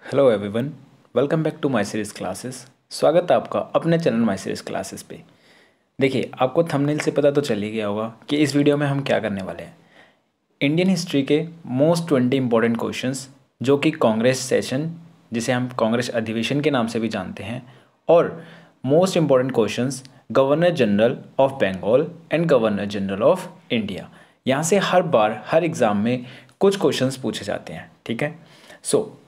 Hello everyone, welcome back to my series classes. स्वागत है आपका अपने चैनल माय सीरीज़ क्लासेस पे। देखिए, आपको थंबनेल से पता तो चल ही गया होगा कि इस वीडियो में हम क्या करने वाले हैं। इंडियन हिस्ट्री के मोस्ट 20 इंपॉर्टेंट क्वेश्चंस जो कि कांग्रेस सेशन, जिसे हम कांग्रेस अधिवेशन के नाम से भी जानते हैं, और most important questions governor general of Bengal and governor general of India. यहाँ से हर बार हर एग्ज़ाम में कुछ क्वेश्चंस पूछे जाते हैं। ठीक है,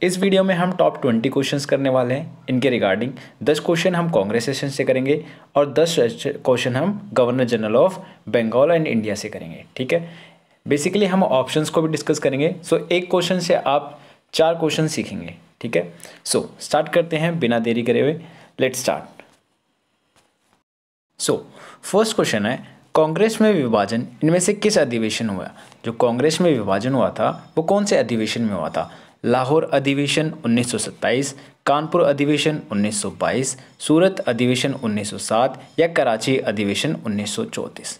इस वीडियो में हम टॉप 20 क्वेश्चंस करने वाले हैं। इनके रिगार्डिंग 10 क्वेश्चन हम कांग्रेस सेशन से करेंगे और 10 क्वेश्चन हम governor general of Bengal and India से करेंगे। ठीक है, बेसिकली हम ऑप्शंस को भी डिस्कस करेंगे। एक क्वेश्चन से आप 4 क्वेश्चन सीखेंगे। ठीक है, स्टार्ट करते हैं बिना देरी करे हुए। Let's start. फर्स्ट क्वेश्चन है, कांग्रेस में विभाजन इनमें से किस अधिवेशन हुआ? जो कांग्रेस में विभाजन हुआ था वो कौन से अधिवेशन में हुआ था? लाहौर अधिवेशन 1927, कानपुर अधिवेशन 1922, सूरत अधिवेशन 1907 या कराची अधिवेशन 1934?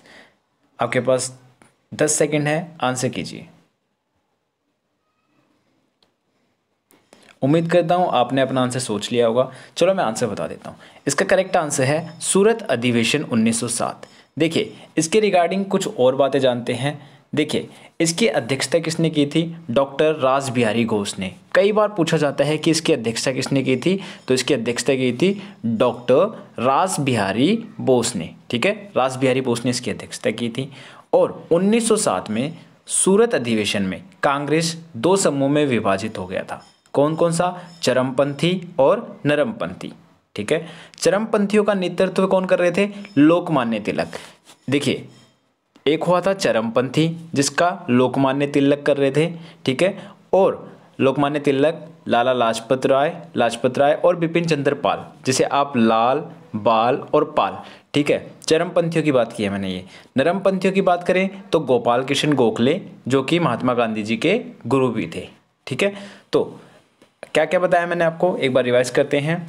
आपके पास 10 सेकंड है, आंसर कीजिए। उम्मीद करता हूँ आपने अपना आंसर सोच लिया होगा। चलो मैं आंसर बता देता हूँ। इसका करेक्ट आंसर है सूरत अधिवेशन 1907। देखिए, इसके रिगार्डिंग कुछ और बातें जानते हैं। देखिए, इसकी अध्यक्षता किसने की थी? डॉक्टर रास बिहारी घोष ने। कई बार पूछा जाता है कि इसकी अध्यक्षता किसने की थी, तो इसकी अध्यक्षता की थी डॉक्टर रास बिहारी बोस ने। ठीक है, रास बिहारी बोस ने इसकी अध्यक्षता की थी। और 1907 में सूरत अधिवेशन में कांग्रेस 2 समूह में विभाजित हो गया था। कौन कौन सा? चरमपंथी और नरमपंथी। ठीक है, चरमपंथियों का नेतृत्व कौन कर रहे थे? लोकमान्य तिलक। देखिए, एक हुआ था चरमपंथी जिसका लोकमान्य तिलक कर रहे थे। ठीक है, और लोकमान्य तिलक, लाला लाजपत राय और बिपिन चंद्र पाल, जिसे आप लाल, बाल और पाल। ठीक है, चरमपंथियों की बात की है मैंने। ये नरमपंथियों की बात करें तो गोपाल कृष्ण गोखले, जो कि महात्मा गांधी जी के गुरु भी थे। ठीक है, तो क्या क्या बताया मैंने आपको, एक बार रिवाइज करते हैं।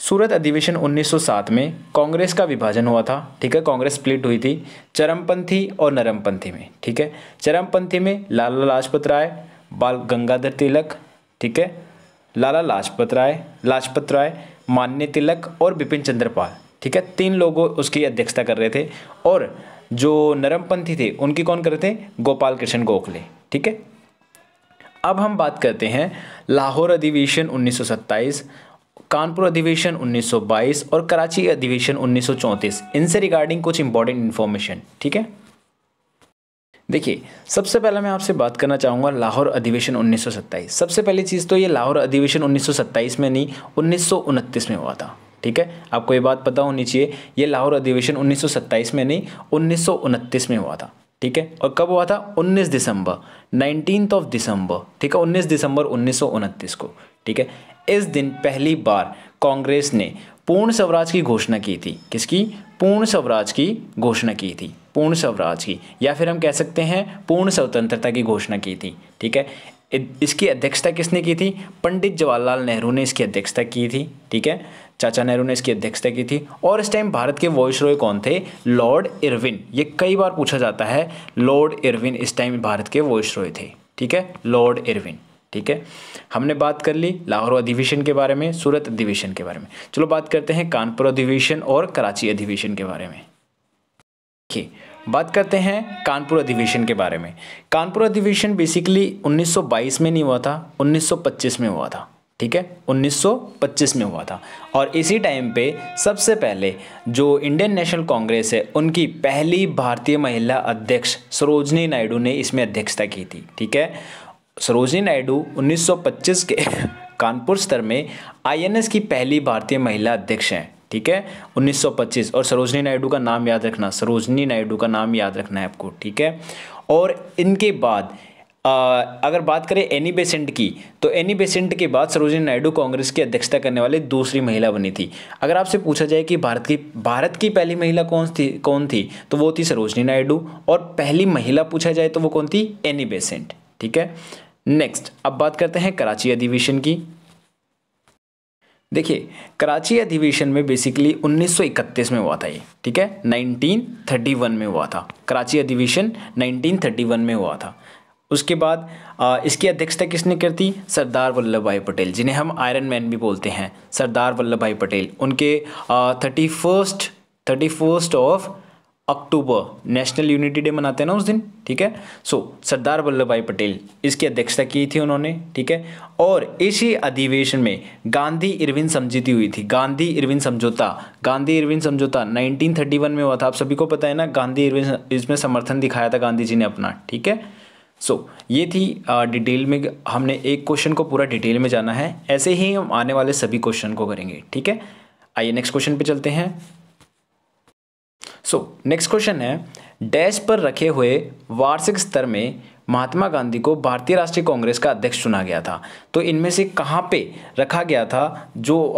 सूरत अधिवेशन 1907 में कांग्रेस का विभाजन हुआ था। ठीक है, कांग्रेस स्प्लिट हुई थी चरमपंथी और नरमपंथी में। ठीक है, चरमपंथी में लाला लाजपत राय, बाल गंगाधर तिलक, ठीक है, लाला लाजपत राय, मान्य तिलक और बिपिन चंद्र पाल। ठीक है, 3 लोग उसकी अध्यक्षता कर रहे थे। और जो नरमपंथी थे उनकी कौन कर रहे थे? गोपाल कृष्ण गोखले। ठीक है, अब हम बात करते हैं लाहौर अधिवेशन 1927, कानपुर अधिवेशन 1922 और कराची अधिवेशन 1934। इनसे रिगार्डिंग कुछ इंपॉर्टेंट इन्फॉर्मेशन। ठीक है, देखिए, सबसे पहले मैं आपसे बात करना चाहूँगा लाहौर अधिवेशन 1927। सबसे पहली चीज़ तो ये लाहौर अधिवेशन 1927 में नहीं, 1929 में हुआ था। ठीक है, आपको ये बात पता होनी चाहिए, ये लाहौर अधिवेशन 1927 में नहीं, 1929 में हुआ था। ठीक है, और कब हुआ था? 19 दिसंबर, 19th ऑफ दिसंबर। ठीक है, 19 दिसंबर 1929 को। ठीक है, इस दिन पहली बार कांग्रेस ने पूर्ण स्वराज की घोषणा की थी। किसकी? पूर्ण स्वराज की घोषणा की थी। पूर्ण स्वराज की, या फिर हम कह सकते हैं पूर्ण स्वतंत्रता की घोषणा की थी। ठीक है, इसकी अध्यक्षता किसने की थी? पंडित जवाहरलाल नेहरू ने इसकी अध्यक्षता की थी। ठीक है, चाचा नेहरू ने इसकी अध्यक्षता की थी। और इस टाइम भारत के वॉइसरॉय कौन थे? Lord Irwin. ये कई बार पूछा जाता है, लॉर्ड इरविन इस टाइम भारत के वॉइसरॉय थे। ठीक है, लॉर्ड इरविन। ठीक है, हमने बात कर ली लाहौर अधिवेशन के बारे में, सूरत अधिवेशन के बारे में। चलो बात करते हैं कानपुर अधिवेशन और कराची अधिवेशन के बारे में। देखिए, बात करते हैं कानपुर अधिवेशन के बारे में। कानपुर अधिवेशन बेसिकली 1922 में नहीं हुआ था, 1925 में हुआ था। ठीक है, 1925 में हुआ था। और इसी टाइम पे सबसे पहले जो इंडियन नेशनल कांग्रेस है, उनकी पहली भारतीय महिला अध्यक्ष सरोजनी नायडू ने इसमें अध्यक्षता की थी। ठीक है, सरोजनी नायडू 1925 के कानपुर स्तर में INS की पहली भारतीय महिला अध्यक्ष हैं। ठीक है, 1925। और सरोजनी नायडू का नाम याद रखना, सरोजनी नायडू का नाम याद रखना है आपको। ठीक है, और इनके बाद अगर बात करें एनी बेसेंट की, तो एनी बेसेंट के बाद सरोजनी नायडू कांग्रेस की अध्यक्षता करने वाले दूसरी महिला बनी थी। अगर आपसे पूछा जाए कि भारत की पहली महिला कौन थी, तो वो थी सरोजनी नायडू। और पहली महिला पूछा जाए तो वो कौन थी? Annie Besant. ठीक है, नेक्स्ट अब बात करते हैं कराची अधिवेशन की। देखिए, कराची अधिवेशन में बेसिकली 1931 में हुआ था ये। ठीक है, 1931 में हुआ था। कराची अधिवेशन 1931 में हुआ था। उसके बाद इसकी अध्यक्षता किसने कर दी? सरदार वल्लभ भाई पटेल, जिन्हें हम आयरन मैन भी बोलते हैं, सरदार वल्लभ भाई पटेल। उनके 31 of October national unity day मनाते हैं ना उस दिन, ठीक है। सो सरदार वल्लभ भाई पटेल इसकी अध्यक्षता की थी उन्होंने, ठीक है। और इसी अधिवेशन में गांधी इरविन समझौती हुई थी, गांधी इरविन समझौता 1931 में हुआ था। आप सभी को पता है ना, गांधी इरविन इसमें समर्थन दिखाया था गांधी जी ने अपना, ठीक है। सो ये थी डिटेल में, हमने एक क्वेश्चन को पूरा डिटेल में जाना है, ऐसे ही हम आने वाले सभी क्वेश्चन को करेंगे, ठीक है। आइए नेक्स्ट क्वेश्चन पे चलते हैं। नेक्स्ट क्वेश्चन है, डैश पर रखे हुए वार्षिक स्तर में महात्मा गांधी को भारतीय राष्ट्रीय कांग्रेस का अध्यक्ष चुना गया था। तो इनमें से कहाँ पे रखा गया था, जो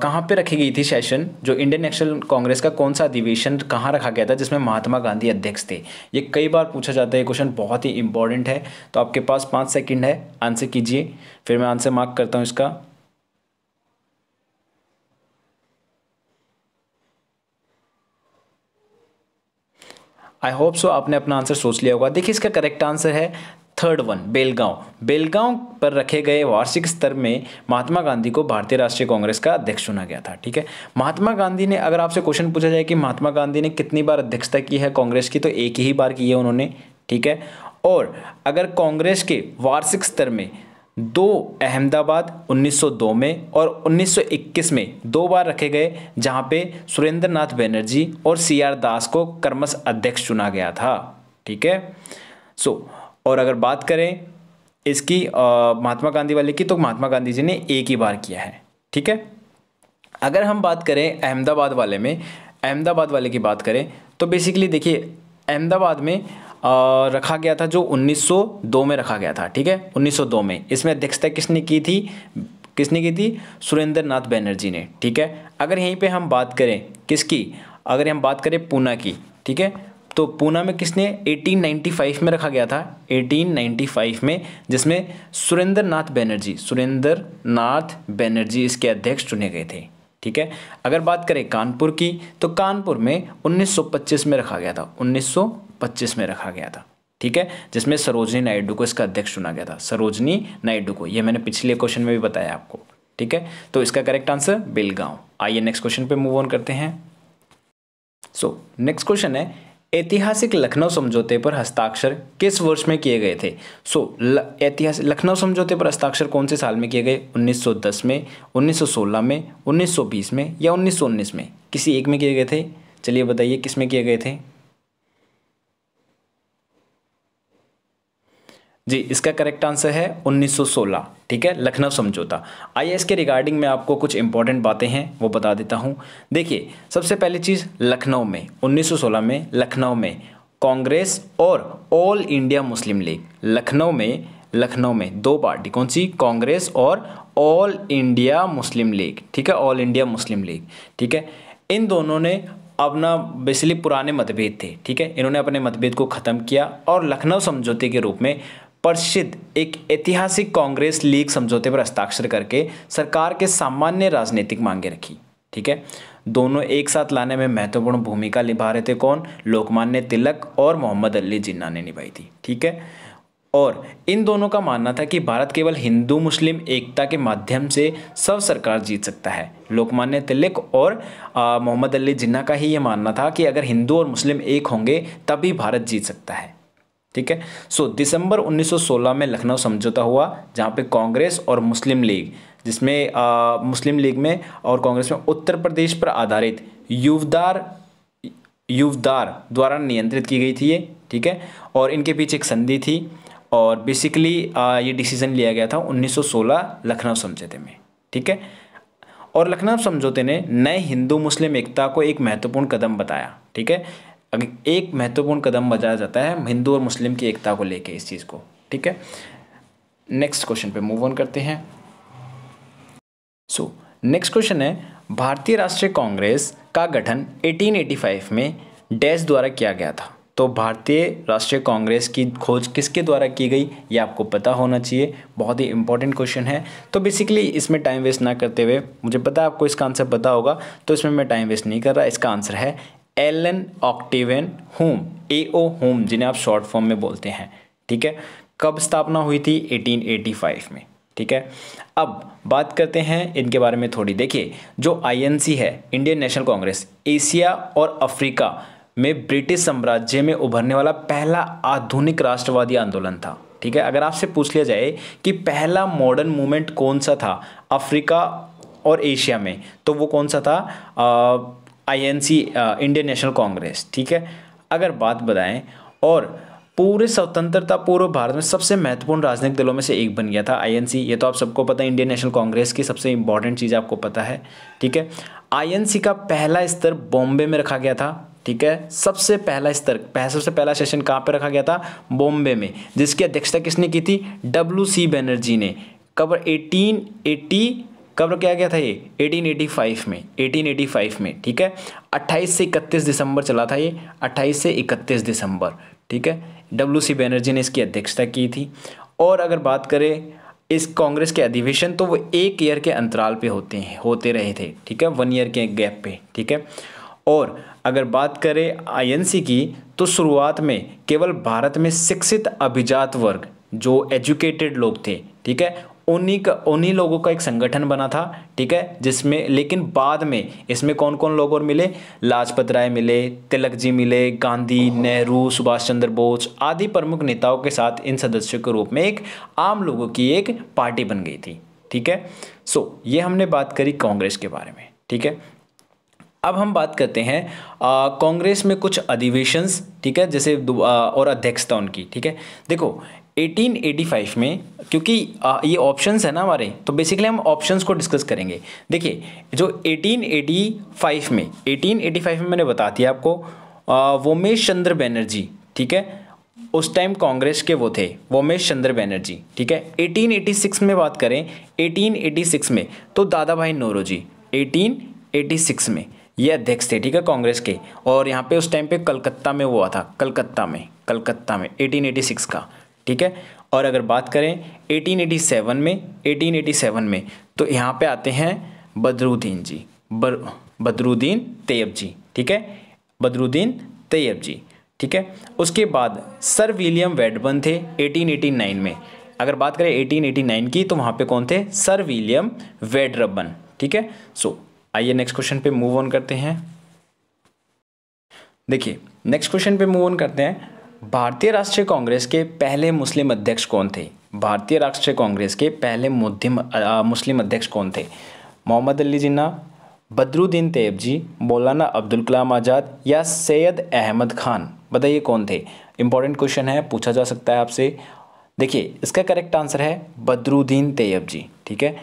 कहाँ पे रखी गई थी सेशन, जो इंडियन नेशनल कांग्रेस का कौन सा अधिवेशन कहाँ रखा गया था जिसमें महात्मा गांधी अध्यक्ष थे? ये कई बार पूछा जाता है, क्वेश्चन बहुत ही इंपॉर्टेंट है। तो आपके पास 5 सेकेंड है, आंसर कीजिए, फिर मैं आंसर मार्क करता हूँ इसका। आई होप सो आपने अपना आंसर सोच लिया होगा। देखिए इसका करेक्ट आंसर है थर्ड वन, बेलगांव। बेलगांव पर रखे गए वार्षिक स्तर में महात्मा गांधी को भारतीय राष्ट्रीय कांग्रेस का अध्यक्ष चुना गया था, ठीक है। महात्मा गांधी ने, अगर आपसे क्वेश्चन पूछा जाए कि महात्मा गांधी ने कितनी बार अध्यक्षता की है कांग्रेस की, तो एक ही बार की है उन्होंने, ठीक है। और अगर कांग्रेस के वार्षिक स्तर में 2 अहमदाबाद 1902 में और 1921 में 2 बार रखे गए, जहां पे सुरेंद्र नाथ बनर्जी और CR दास को क्रमश अध्यक्ष चुना गया था, ठीक है। और अगर बात करें इसकी महात्मा गांधी वाले की, तो महात्मा गांधी जी ने एक ही बार किया है, ठीक है। अगर हम बात करें अहमदाबाद वाले में, अहमदाबाद वाले की बात करें, तो बेसिकली देखिए अहमदाबाद में रखा गया था, जो 1902 में रखा गया था, ठीक है, 1902 में। इसमें अध्यक्षता किसने की थी? सुरेंद्र नाथ बनर्जी ने, ठीक है। अगर यहीं पे हम बात करें किसकी, अगर हम बात करें पूना की, ठीक है, तो पूना में किसने 1895 में रखा गया था, 1895 में, जिसमें सुरेंद्र नाथ बनर्जी इसके अध्यक्ष चुने गए थे, ठीक है। अगर बात करें कानपुर की, तो कानपुर में 1925 में रखा गया था, 1925 में रखा गया था, ठीक है, जिसमें सरोजनी नायडू को इसका अध्यक्ष चुना गया था, सरोजनी नायडू को। ये मैंने पिछले क्वेश्चन में भी बताया आपको, ठीक है। तो इसका करेक्ट आंसर बेलगांव। आइए नेक्स्ट क्वेश्चन पे मूव ऑन करते हैं। नेक्स्ट क्वेश्चन है, ऐतिहासिक लखनऊ समझौते पर हस्ताक्षर किस वर्ष में किए गए थे? ऐतिहासिक लखनऊ समझौते पर हस्ताक्षर कौन से साल में किए गए? 1910 में, 1916 में, 1920 में या 1919 में? किसी एक में किए गए थे? चलिए बताइए किस में किए गए थे? जी, इसका करेक्ट आंसर है 1916, ठीक है, लखनऊ समझौता। आइए इसके रिगार्डिंग में आपको कुछ इंपॉर्टेंट बातें हैं वो बता देता हूं। देखिए सबसे पहली चीज़, लखनऊ में 1916 में लखनऊ में कांग्रेस और all India Muslim league, Lucknow में 2 पार्टी, कौन सी? कांग्रेस और ऑल इंडिया मुस्लिम लीग, ठीक है, ऑल इंडिया मुस्लिम लीग, ठीक है। इन दोनों ने अपना बेसिकली पुराने मतभेद थे, ठीक है, इन्होंने अपने मतभेद को ख़त्म किया और लखनऊ समझौते के रूप में प्रसिद्ध एक ऐतिहासिक कांग्रेस लीग समझौते पर हस्ताक्षर करके सरकार के सामान्य राजनीतिक मांगे रखी, ठीक है। दोनों एक साथ लाने में महत्वपूर्ण भूमिका निभा रहे थे, कौन? लोकमान्य तिलक और मोहम्मद अली जिन्ना ने निभाई थी, ठीक है। और इन दोनों का मानना था कि भारत केवल हिंदू मुस्लिम एकता के माध्यम से सब सरकार जीत सकता है। लोकमान्य तिलक और मोहम्मद अली जिन्ना का ही ये मानना था कि अगर हिंदू और मुस्लिम एक होंगे तभी भारत जीत सकता है, ठीक है। दिसंबर 1916 में लखनऊ समझौता हुआ, जहाँ पे कांग्रेस और मुस्लिम लीग, जिसमें मुस्लिम लीग में और कांग्रेस में उत्तर प्रदेश पर आधारित युवदार द्वारा नियंत्रित की गई थी ये, ठीक है। और इनके पीछे एक संधि थी और बेसिकली ये डिसीजन लिया गया था 1916 लखनऊ समझौते में, ठीक है। और लखनऊ समझौते ने नए हिंदू मुस्लिम एकता को एक महत्वपूर्ण कदम बताया, ठीक है। एक महत्वपूर्ण कदम बताया जाता है हिंदू और मुस्लिम की एकता को लेके इस चीज़ को, ठीक है। नेक्स्ट क्वेश्चन पे मूव ऑन करते हैं। नेक्स्ट क्वेश्चन है, भारतीय राष्ट्रीय कांग्रेस का गठन 1885 में डैश द्वारा किया गया था। तो भारतीय राष्ट्रीय कांग्रेस की खोज किसके द्वारा की गई, ये आपको पता होना चाहिए, बहुत ही इंपॉर्टेंट क्वेश्चन है। तो बेसिकली इसमें टाइम वेस्ट ना करते हुए, मुझे पता है आपको इसका आंसर पता होगा, तो इसमें मैं टाइम वेस्ट नहीं कर रहा। इसका आंसर है एलन ऑक्टेवियन हुम, AO हुम, जिन्हें आप शॉर्ट फॉर्म में बोलते हैं, ठीक है। कब स्थापना हुई थी? 1885 में। ठीक है, अब बात करते हैं इनके बारे में थोड़ी। देखिए, जो आईएनसी है, इंडियन नेशनल कांग्रेस, एशिया और अफ्रीका में ब्रिटिश साम्राज्य में उभरने वाला पहला आधुनिक राष्ट्रवादी आंदोलन था। ठीक है, अगर आपसे पूछ लिया जाए कि पहला मॉडर्न मूवमेंट कौन सा था अफ्रीका और एशिया में, तो वो कौन सा था? INC, Indian national Congress. ठीक है, अगर बात बताएं, और पूरे स्वतंत्रता पूर्व भारत में सबसे महत्वपूर्ण राजनीतिक दलों में से एक बन गया था आईएनसी। ये तो आप सबको पता है, इंडियन नेशनल कांग्रेस की सबसे इंपॉर्टेंट चीज़ आपको पता है। ठीक है, आईएनसी का पहला स्तर बॉम्बे में रखा गया था। ठीक है, सबसे पहला स्तर, सबसे पहला सेशन कहाँ पे रखा गया था? बॉम्बे में, जिसकी अध्यक्षता किसने की थी? WC बनर्जी ने। कब? 1880, कब किया गया था ये? 1885 में, 1885 में। ठीक है, 28 से 31 दिसंबर चला था ये, 28 से 31 दिसंबर। ठीक है, WC बनर्जी ने इसकी अध्यक्षता की थी। और अगर बात करें इस कांग्रेस के अधिवेशन, तो वो 1 ईयर के अंतराल पे होते रहे थे। ठीक है, 1 ईयर के गैप पे। ठीक है, और अगर बात करें आईएनसी की, तो शुरुआत में केवल भारत में शिक्षित अभिजात वर्ग, जो एजुकेटेड लोग थे, ठीक है, उन्हीं लोगों का एक संगठन बना था। ठीक है, जिसमें लेकिन बाद में इसमें कौन कौन लोग और मिले? लाजपत राय मिले, तिलक जी मिले, गांधी, नेहरू, सुभाष चंद्र बोस आदि प्रमुख नेताओं के साथ इन सदस्यों के रूप में एक आम लोगों की एक पार्टी बन गई थी। ठीक है, ये हमने बात करी कांग्रेस के बारे में। ठीक है, अब हम बात करते हैं कांग्रेस में कुछ अधिवेशंस। ठीक है, जैसे और अध्यक्षता उनकी। ठीक है, देखो 1885 में, क्योंकि ये ऑप्शंस है ना हमारे, तो बेसिकली हम ऑप्शंस को डिस्कस करेंगे। देखिए, जो 1885 में मैंने बता दिया आपको, वोमेश चंद्र बनर्जी। ठीक है, उस टाइम कांग्रेस के वो थे, वोमेश चंद्र बनर्जी। ठीक है, 1886 में बात करें, 1886 में तो दादा भाई नौरोजी 1886 में ये अध्यक्ष थे। ठीक है, कांग्रेस के। और यहाँ पे उस टाइम पे कलकत्ता में हुआ था, कलकत्ता में 1886 का। ठीक है, और अगर बात करें 1887 में तो यहाँ पे आते हैं बदरुद्दीन जी, बदरुद्दीन तैयब जी। ठीक है, बदरुद्दीन तैयब जी। ठीक है, उसके बाद सर विलियम वेडबर्न थे 1889 में। अगर बात करें 1889 की, तो वहाँ पे कौन थे? Sir William Wedderburn. ठीक है, आइए नेक्स्ट क्वेश्चन पे मूव ऑन करते हैं। देखिए, नेक्स्ट क्वेश्चन पे मूव ऑन करते हैं। भारतीय राष्ट्रीय कांग्रेस के पहले मुस्लिम अध्यक्ष कौन थे? भारतीय राष्ट्रीय कांग्रेस के पहले मुस्लिम अध्यक्ष कौन थे? मोहम्मद अली जिन्ना, बदरुद्दीन तैयब जी, मौलाना अब्दुल कलाम आज़ाद या सैयद अहमद खान? बताइए कौन थे? इंपॉर्टेंट क्वेश्चन है, पूछा जा सकता है आपसे। देखिए, इसका करेक्ट आंसर है बदरुद्दीन तैयब जी। ठीक है,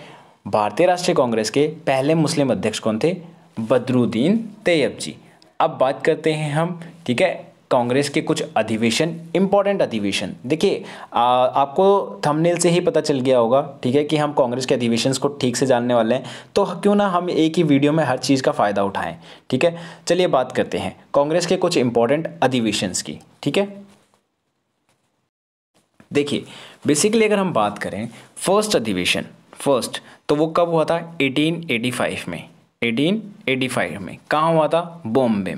भारतीय राष्ट्रीय कांग्रेस के पहले मुस्लिम अध्यक्ष कौन थे? बदरुद्दीन तैयब जी। अब बात करते हैं हम, ठीक है, कांग्रेस के कुछ अधिवेशन, इंपॉर्टेंट अधिवेशन। देखिए, आपको थंबनेल से ही पता चल गया होगा, ठीक है, कि हम कांग्रेस के अधिवेशंस को ठीक से जानने वाले हैं, तो क्यों ना हम एक ही वीडियो में हर चीज़ का फ़ायदा उठाएं। ठीक है, चलिए बात करते हैं कांग्रेस के कुछ इंपॉर्टेंट अधिवेशंस की। ठीक है, देखिए, बेसिकली अगर हम बात करें फर्स्ट अधिवेशन, तो वो कब हुआ था? 1885 में। 1885 में कहाँ हुआ था? बॉम्बे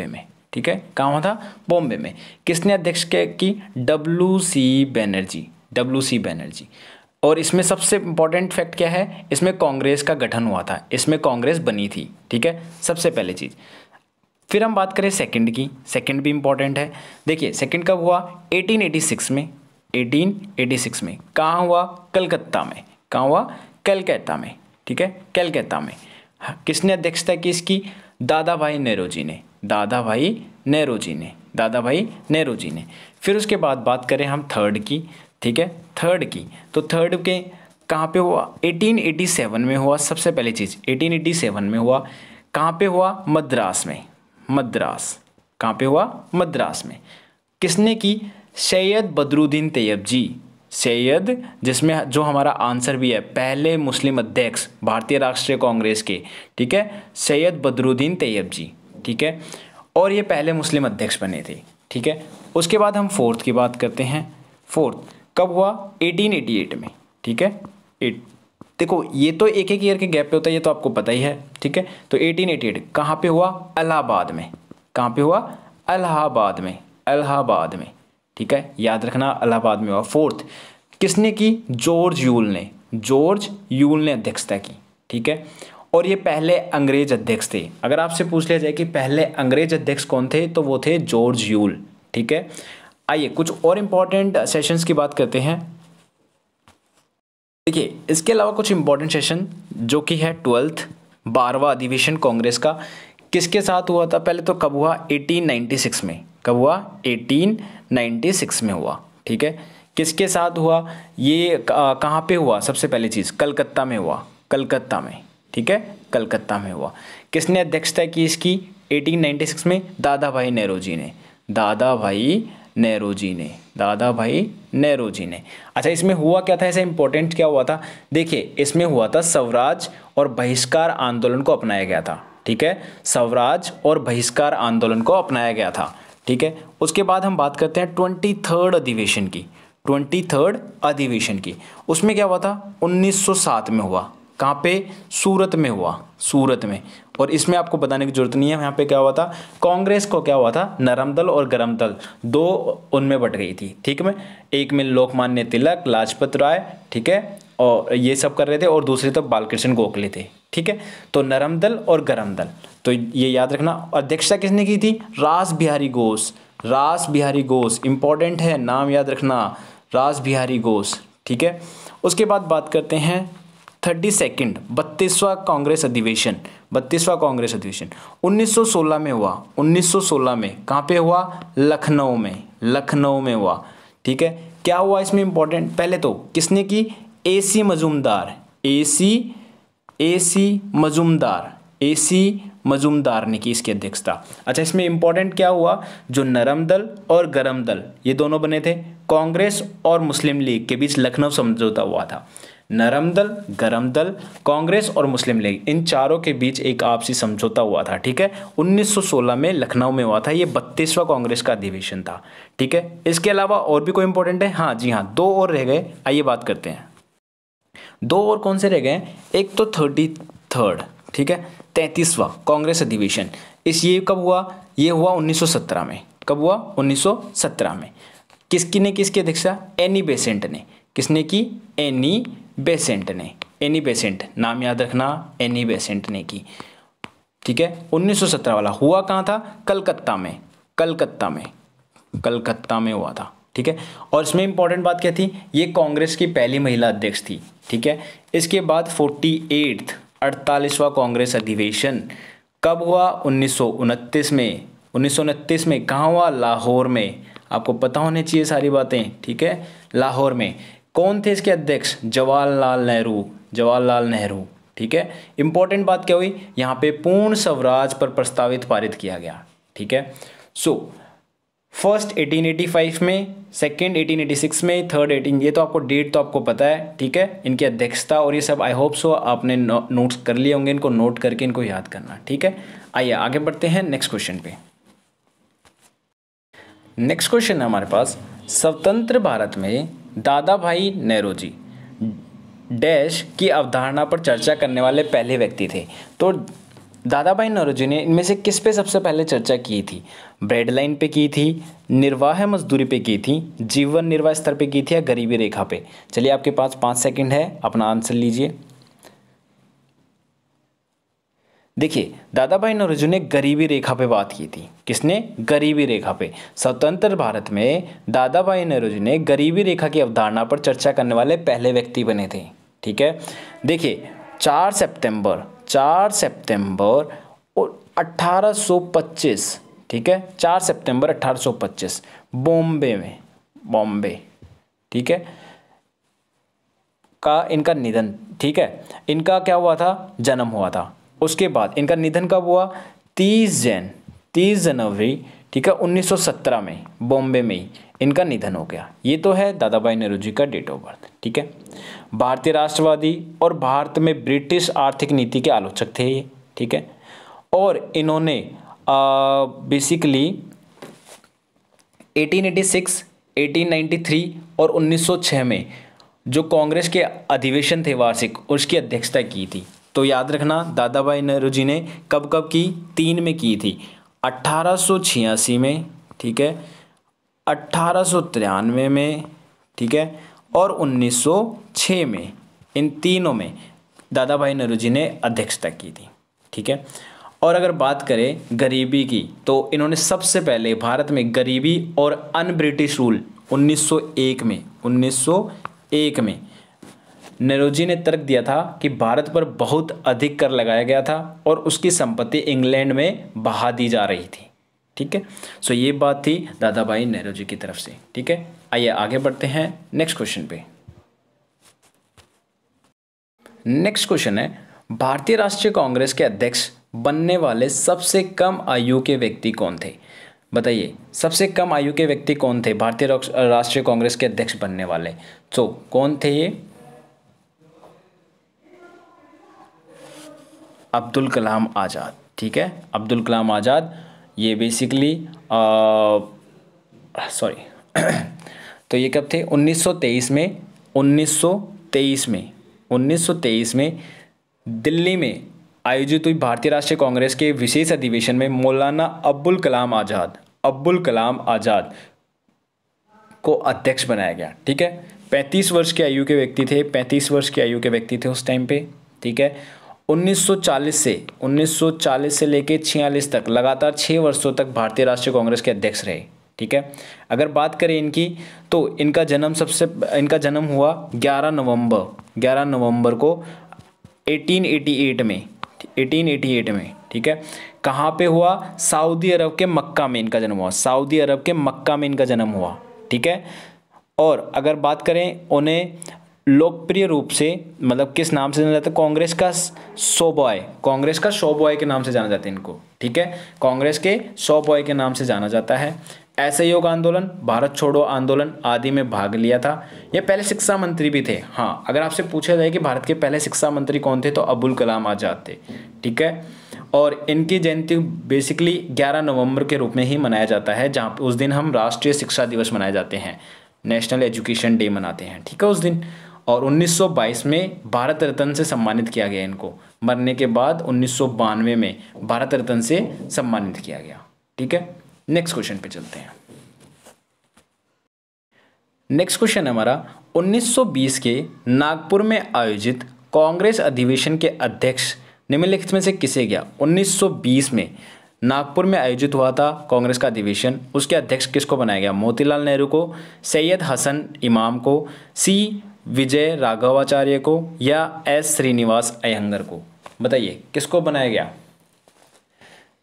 में। ठीक है, कहाँ हुआ था? बॉम्बे में। किसने अध्यक्ष की? WC बनर्जी। और इसमें सबसे इंपॉर्टेंट फैक्ट क्या है? इसमें कांग्रेस का गठन हुआ था, इसमें कांग्रेस बनी थी। ठीक है, सबसे पहले चीज़। फिर हम बात करें सेकंड की, सेकंड भी इंपॉर्टेंट है। देखिए, सेकंड कब हुआ? 1886 में। 1886 में कहाँ हुआ? कलकत्ता में। कहाँ हुआ? कलकत्ता में। ठीक है, कलकत्ता में। किसने अध्यक्षता की इसकी? दादा भाई नेहरू जी ने। फिर उसके बाद बात करें हम थर्ड की। ठीक है, थर्ड की, तो थर्ड के कहाँ पे हुआ? 1887 में हुआ। सबसे पहली चीज़ 1887 में हुआ। कहाँ पे हुआ? मद्रास में। कहाँ पे हुआ? मद्रास में। किसने की? सैयद बदरुद्दीन तैयब जी। सैयद, जिसमें जो हमारा आंसर भी है, पहले मुस्लिम अध्यक्ष भारतीय राष्ट्रीय कांग्रेस के। ठीक है, सैयद बदरुद्दीन तैयब जी। ठीक है, और ये पहले मुस्लिम अध्यक्ष बने थे। ठीक है, उसके बाद हम फोर्थ की बात करते हैं। फोर्थ कब हुआ? 1888 में। ठीक है, देखो, ये तो एक ईयर के गैप पे होता है, ये तो आपको पता ही है। ठीक है, तो 1888 कहाँ पे हुआ? इलाहाबाद में। कहाँ पे हुआ? इलाहाबाद में। ठीक है, याद रखना इलाहाबाद में हुआ। फोर्थ किसने की? जॉर्ज यूल ने, जॉर्ज यूल ने अध्यक्षता की, ठीक है। और ये पहले अंग्रेज अध्यक्ष थे। अगर आपसे पूछ लिया जाए कि पहले अंग्रेज अध्यक्ष कौन थे, तो वो थे जॉर्ज यूल, ठीक है। आइए कुछ और इंपॉर्टेंट सेशंस की बात करते हैं। देखिए इसके अलावा कुछ इंपॉर्टेंट सेशन जो कि है 12th 12वां अधिवेशन कांग्रेस का किसके साथ हुआ था? पहले तो कब हुआ? 1896 में। कब हुआ? 1896 में हुआ, ठीक है। किसके साथ हुआ? ये कहाँ पे हुआ? सबसे पहली चीज़ कलकत्ता में हुआ, कलकत्ता में, ठीक है, कलकत्ता में हुआ। किसने अध्यक्षता की इसकी 1896 में? दादा भाई नेहरू जी ने, दादा भाई नेहरू जी ने, दादा भाई नेहरू जी ने। अच्छा इसमें हुआ क्या था? ऐसा इंपॉर्टेंट क्या हुआ था? देखिए इसमें हुआ था स्वराज और बहिष्कार आंदोलन को अपनाया गया था, ठीक है, स्वराज और बहिष्कार आंदोलन को अपनाया गया था, ठीक है। उसके बाद हम बात करते हैं 23rd अधिवेशन की, 23rd अधिवेशन की। उसमें क्या हुआ था? 1907 में हुआ। कहाँ पे? सूरत में हुआ, सूरत में। और इसमें आपको बताने की जरूरत नहीं है, यहाँ पे क्या हुआ था? कांग्रेस को क्या हुआ था? नरम दल और गरम दल दो उनमें बट गई थी, ठीक है। एक में लोकमान्य तिलक, लाजपत राय, ठीक है, और ये सब कर रहे थे, और दूसरी तरफ बालकृष्ण गोखले थे, ठीक है। तो नरम दल और गरम दल, तो ये याद रखना। अध्यक्षता किसने की थी? रास बिहारी घोष, रास बिहारी घोष, इंपॉर्टेंट है, नाम याद रखना, रास बिहारी घोष, ठीक है। उसके बाद बात करते हैं 32nd 32वां कांग्रेस अधिवेशन, 32वां कांग्रेस अधिवेशन 1916 में हुआ, 1916 में। कहाँ पे हुआ? लखनऊ में, लखनऊ में हुआ, ठीक है। क्या हुआ इसमें इंपॉर्टेंट? पहले तो किसने की? AC Majumdar, AC Majumdar, AC Majumdar ने की इसकी अध्यक्षता। अच्छा इसमें इंपॉर्टेंट क्या हुआ? जो नरम दल और गरम दल ये दोनों बने थे, कांग्रेस और मुस्लिम लीग के बीच लखनऊ समझौता हुआ था। नरम दल, गरम दल, कांग्रेस और मुस्लिम लीग, इन चारों के बीच एक आपसी समझौता हुआ था, ठीक है। 1916 में लखनऊ में हुआ था। ये 32वां कांग्रेस का अधिवेशन था, ठीक है। इसके अलावा और भी कोई इंपॉर्टेंट है? हाँ जी हाँ, दो और रह गए, आइए बात करते हैं। दो और कौन से रह गए? एक तो 33rd, ठीक है, 33वां कांग्रेस अधिवेशन। ये कब हुआ? ये हुआ 1917 में। कब हुआ? 1917 में। किसकी अध्यक्षता? एनी बेसेंट ने। किसने की? एनी बेसेंट ने, एनी बेसेंट, नाम याद रखना, एनी बेसेंट ने की, ठीक है। 1917 वाला हुआ कहाँ था? कलकत्ता में, कलकत्ता में, कलकत्ता में हुआ था, ठीक है। और इसमें इंपॉर्टेंट बात क्या थी? ये कांग्रेस की पहली महिला अध्यक्ष थी, ठीक है। इसके बाद 48वां कांग्रेस अधिवेशन कब हुआ? 1929 में। 1929 में कहाँ हुआ? लाहौर में। आपको पता होने चाहिए सारी बातें, ठीक है, लाहौर में। कौन थे इसके अध्यक्ष? जवाहरलाल नेहरू, जवाहरलाल नेहरू, ठीक है। इंपॉर्टेंट बात क्या हुई? यहाँ पे पूर्ण स्वराज पर प्रस्तावित पारित किया गया, ठीक है। सो फर्स्ट 1885 में, सेकंड 1886 में, थर्ड 18, ये तो आपको डेट तो आपको पता है, ठीक है, इनकी अध्यक्षता और ये सब आई होप सो आपने नोट्स कर लिए होंगे, इनको नोट करके इनको याद करना, ठीक है। आइए आगे बढ़ते हैं नेक्स्ट क्वेश्चन पे। नेक्स्ट क्वेश्चन है हमारे पास, स्वतंत्र भारत में दादा भाई नेहरू जी डैश की अवधारणा पर चर्चा करने वाले पहले व्यक्ति थे। तो दादा भाई नेहरू जी ने इनमें से किस पे सबसे पहले चर्चा की थी? ब्रेड लाइन पे की थी, निर्वाह मजदूरी पे की थी, जीवन निर्वाह स्तर पे की थी, या गरीबी रेखा पे? चलिए आपके पास 5 सेकंड है, अपना आंसर लीजिए। देखिए दादा भाई नेहरू जी ने गरीबी रेखा पे बात की थी। किसने? गरीबी रेखा पे। स्वतंत्र भारत में दादा भाई नेहरू जी ने गरीबी रेखा की अवधारणा पर चर्चा करने वाले पहले व्यक्ति बने थे, ठीक है। देखिए 4 सितंबर 1825, ठीक है, 4 सितंबर 1825 बॉम्बे में, बॉम्बे, ठीक है, का इनका निधन, ठीक है। इनका क्या हुआ था? जन्म हुआ था। उसके बाद इनका निधन कब हुआ? 30 जनवरी, ठीक है, 1917 में बॉम्बे में ही इनका निधन हो गया। ये तो है दादा भाई नेहरू जी का डेट ऑफ बर्थ, ठीक है। भारतीय राष्ट्रवादी और भारत में ब्रिटिश आर्थिक नीति के आलोचक थे ये, ठीक है। और इन्होंने बेसिकली 1886, 1893 और 1906 में जो कांग्रेस के अधिवेशन थे वार्षिक, उसकी अध्यक्षता की थी। तो याद रखना दादा भाई नेहरू जी ने कब कब की? 3 में की थी, 1886 में, ठीक है, 1893 में, ठीक है, और 1906 में, इन तीनों में दादा भाई नौरोजी ने अध्यक्षता की थी, ठीक है। और अगर बात करें गरीबी की, तो इन्होंने सबसे पहले भारत में गरीबी और अन ब्रिटिश रूल 1901 में नौरोजी ने तर्क दिया था कि भारत पर बहुत अधिक कर लगाया गया था और उसकी संपत्ति इंग्लैंड में बहा दी जा रही थी, ठीक है। सो ये बात थी दादा भाई नौरोजी की तरफ से, ठीक है। आइए आगे बढ़ते हैं नेक्स्ट क्वेश्चन पे। नेक्स्ट क्वेश्चन है, भारतीय राष्ट्रीय कांग्रेस के अध्यक्ष बनने वाले सबसे कम आयु के व्यक्ति कौन थे? बताइए, सबसे कम आयु के व्यक्ति कौन थे भारतीय राष्ट्रीय कांग्रेस के अध्यक्ष बनने वाले? तो कौन थे ये? अब्दुल कलाम आज़ाद, ठीक है, अब्दुल कलाम आज़ाद। ये बेसिकली तो ये कब थे? 1923 में 1923 में दिल्ली में आयोजित हुई भारतीय राष्ट्रीय कांग्रेस के विशेष अधिवेशन में मौलाना अब्दुल कलाम आज़ाद को अध्यक्ष बनाया गया, ठीक है। 35 वर्ष की आयु के व्यक्ति थे, 35 वर्ष की आयु के व्यक्ति थे उस टाइम पे, ठीक है। 1940 से लेके 46 तक लगातार 6 वर्षों तक भारतीय राष्ट्रीय कांग्रेस के अध्यक्ष रहे, ठीक है। अगर बात करें इनकी, तो इनका जन्म हुआ 11 नवंबर को 1888 में, ठीक है। कहाँ पे हुआ? सऊदी अरब के मक्का में इनका जन्म हुआ, ठीक है। और अगर बात करें उन्हें लोकप्रिय रूप से मतलब किस नाम से जाना जाता है? कांग्रेस का शो बॉय के नाम से जाना जाता है इनको, ठीक है। कांग्रेस के शो बॉय के नाम से जाना जाता है। असहयोग आंदोलन, भारत छोड़ो आंदोलन आदि में भाग लिया था। ये पहले शिक्षा मंत्री भी थे। हाँ, अगर आपसे पूछा जाए कि भारत के पहले शिक्षा मंत्री कौन थे, तो अब्दुल कलाम आज़ाद थे, ठीक है। और इनकी जयंती बेसिकली 11 नवंबर के रूप में ही मनाया जाता है, जहाँ उस दिन हम राष्ट्रीय शिक्षा दिवस मनाए जाते हैं, नेशनल एजुकेशन डे मनाते हैं, ठीक है, उस दिन। और 1922 में भारत रत्न से सम्मानित किया गया इनको। मरने के बाद 1992 में भारत रत्न से सम्मानित किया गया, ठीक है। नेक्स्ट क्वेश्चन पे चलते हैं। नेक्स्ट क्वेश्चन हमारा 1920 के नागपुर में आयोजित कांग्रेस अधिवेशन के अध्यक्ष निम्नलिखित में से किसे गया? 1920 में नागपुर में आयोजित हुआ था कांग्रेस का अधिवेशन, उसके अध्यक्ष किसको बनाया गया? मोतीलाल नेहरू को, सैयद हसन इमाम को, सी विजय राघवाचार्य को, या एस श्रीनिवास अयंगर को? बताइए किसको बनाया गया?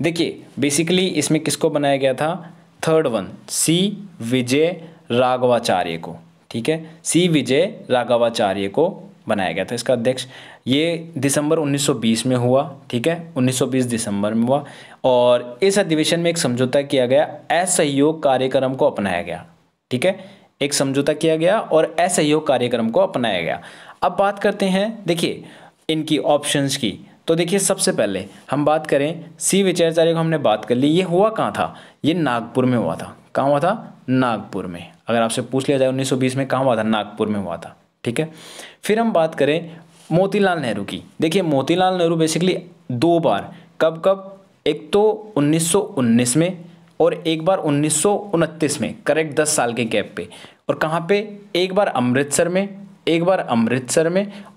देखिए बेसिकली इसमें किसको बनाया गया था? थर्ड वन, सी विजय राघवाचार्य को, ठीक है, सी विजय राघवाचार्य को बनाया गया था इसका अध्यक्ष। ये दिसंबर 1920 में हुआ, ठीक है, 1920 दिसंबर में हुआ। और इस अधिवेशन में एक समझौता किया गया, असहयोग कार्यक्रम को अपनाया गया, ठीक है, एक समझौता किया गया और असहयोग कार्यक्रम को अपनाया गया। अब बात करते हैं देखिए इनकी ऑप्शंस की। तो देखिए सबसे पहले हम बात करें सी विजयाचार्य को, हमने बात कर ली। ये हुआ कहाँ था? ये नागपुर में हुआ था। कहाँ हुआ था? नागपुर में। अगर आपसे पूछ लिया जाए 1920 में कहाँ हुआ था? नागपुर में हुआ था, ठीक है। फिर हम बात करें मोतीलाल नेहरू की। देखिए मोतीलाल नेहरू बेसिकली 2 बार, कब एक तो 1919 में और एक बार 1929 में, करेक्ट 10 साल के गैप पे। और कहाँ पे? एक बार अमृतसर में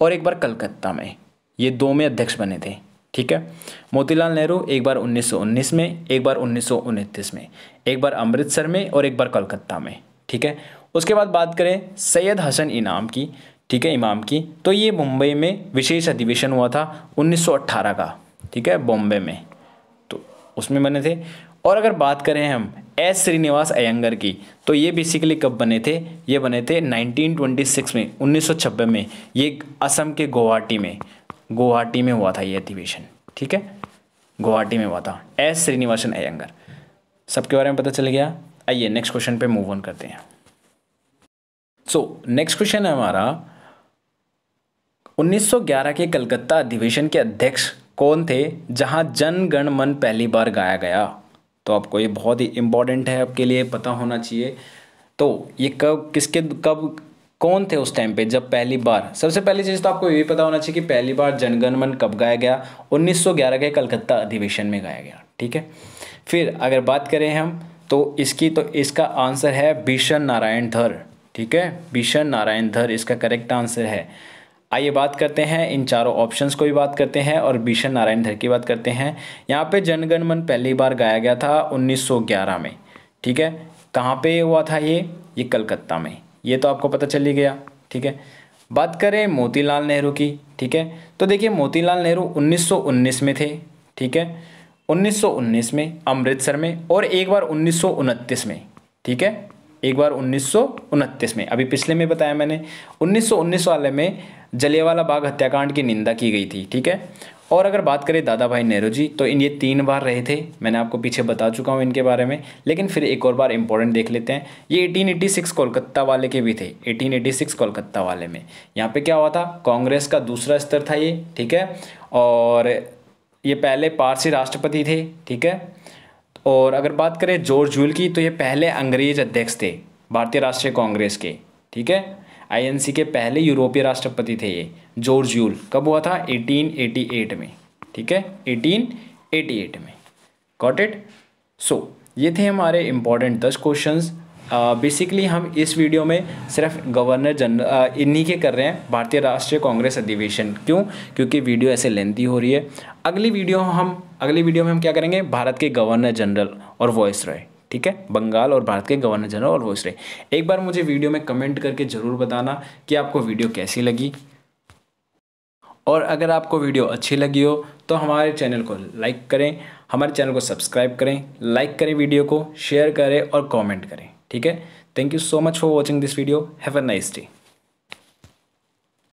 और एक बार कलकत्ता में। ये 2 में अध्यक्ष बने थे, ठीक है। मोतीलाल नेहरू एक बार 1919 में, एक बार 1929 में, एक बार अमृतसर में और एक बार कलकत्ता में, ठीक है। उसके बाद बात करें सैयद हसन इमाम की, ठीक है, इमाम की, तो ये मुंबई में विशेष अधिवेशन हुआ था 1918 का, ठीक है, बॉम्बे में, तो उसमें बने थे। और अगर बात करें हम एस श्रीनिवास अयंगर की, तो ये बेसिकली कब बने थे? ये बने थे 1926 में, 1926 में। ये असम के गुवाहाटी में हुआ था ये अधिवेशन, ठीक है, गुवाहाटी में हुआ था। एस श्रीनिवासन अयंगर, सबके बारे में पता चल गया। आइए नेक्स्ट क्वेश्चन पे मूव ऑन करते हैं। नेक्स्ट क्वेश्चन है हमारा 1911 के कलकत्ता अधिवेशन के अध्यक्ष कौन थे जहां जन गण मन पहली बार गाया गया? तो आपको ये बहुत ही इंपॉर्टेंट है, आपके लिए पता होना चाहिए। तो ये कब कौन थे उस टाइम पे जब पहली बार? सबसे पहली चीज़ तो आपको ये पता होना चाहिए कि पहली बार जनगण मन कब गाया गया? 1911 के कलकत्ता अधिवेशन में गाया गया, ठीक है। फिर अगर बात करें हम तो इसका आंसर है भीषण नारायण धर। ठीक है, भीषण नारायण धर इसका करेक्ट आंसर है। आइए बात करते हैं इन चारों ऑप्शंस को भी बात करते हैं और भीषण नारायण धर की बात करते हैं। यहाँ पे जनगण मन पहली बार गाया गया था 1911 में। ठीक है, कहाँ पे हुआ था ये कलकत्ता में। ये तो आपको पता चल ही गया। ठीक है, बात करें मोतीलाल नेहरू की। ठीक है, तो देखिए मोतीलाल नेहरू 1919 में थे। ठीक है, 1919 में अमृतसर में, और एक बार 1929 में। ठीक है, एक बार 1929 में, अभी पिछले में बताया मैंने। 1919 वाले में जलियांवाला बाग हत्याकांड की निंदा की गई थी। ठीक है, और अगर बात करें दादा भाई नेहरू जी, तो ये 3 बार रहे थे। मैंने आपको पीछे बता चुका हूँ इनके बारे में, लेकिन फिर एक और बार इंपॉर्टेंट देख लेते हैं। ये 1886 कोलकाता वाले के भी थे। 1886 कोलकाता वाले में यहाँ पे क्या हुआ था, कांग्रेस का दूसरा स्तर था ये। ठीक है, और ये पहले पारसी राष्ट्रपति थे। ठीक है, और अगर बात करें जॉर्ज ह्यूल की, तो ये पहले अंग्रेज अध्यक्ष थे भारतीय राष्ट्रीय कांग्रेस के। ठीक है, आईएनसी के पहले यूरोपीय राष्ट्रपति थे ये जॉर्ज ह्यूल। कब हुआ था, 1888 में। ठीक है, 1888 में। Got it. सो ये थे हमारे इम्पोर्टेंट 10 क्वेश्चंस। बेसिकली हम इस वीडियो में सिर्फ गवर्नर जनरल इन्हीं के कर रहे हैं, भारतीय राष्ट्रीय कांग्रेस अधिवेशन। क्यों? क्योंकि वीडियो ऐसे लेंथी हो रही है। अगली वीडियो में हम क्या करेंगे, भारत के गवर्नर जनरल और वॉइसरॉय। ठीक है, बंगाल और भारत के गवर्नर जनरल और वॉइसरॉय। एक बार मुझे वीडियो में कमेंट करके ज़रूर बताना कि आपको वीडियो कैसी लगी, और अगर आपको वीडियो अच्छी लगी हो तो हमारे चैनल को लाइक करें, हमारे चैनल को सब्सक्राइब करें, लाइक करें वीडियो को, शेयर करें और कमेंट करें। ठीक है, thank you so much for watching this video. Have a nice day.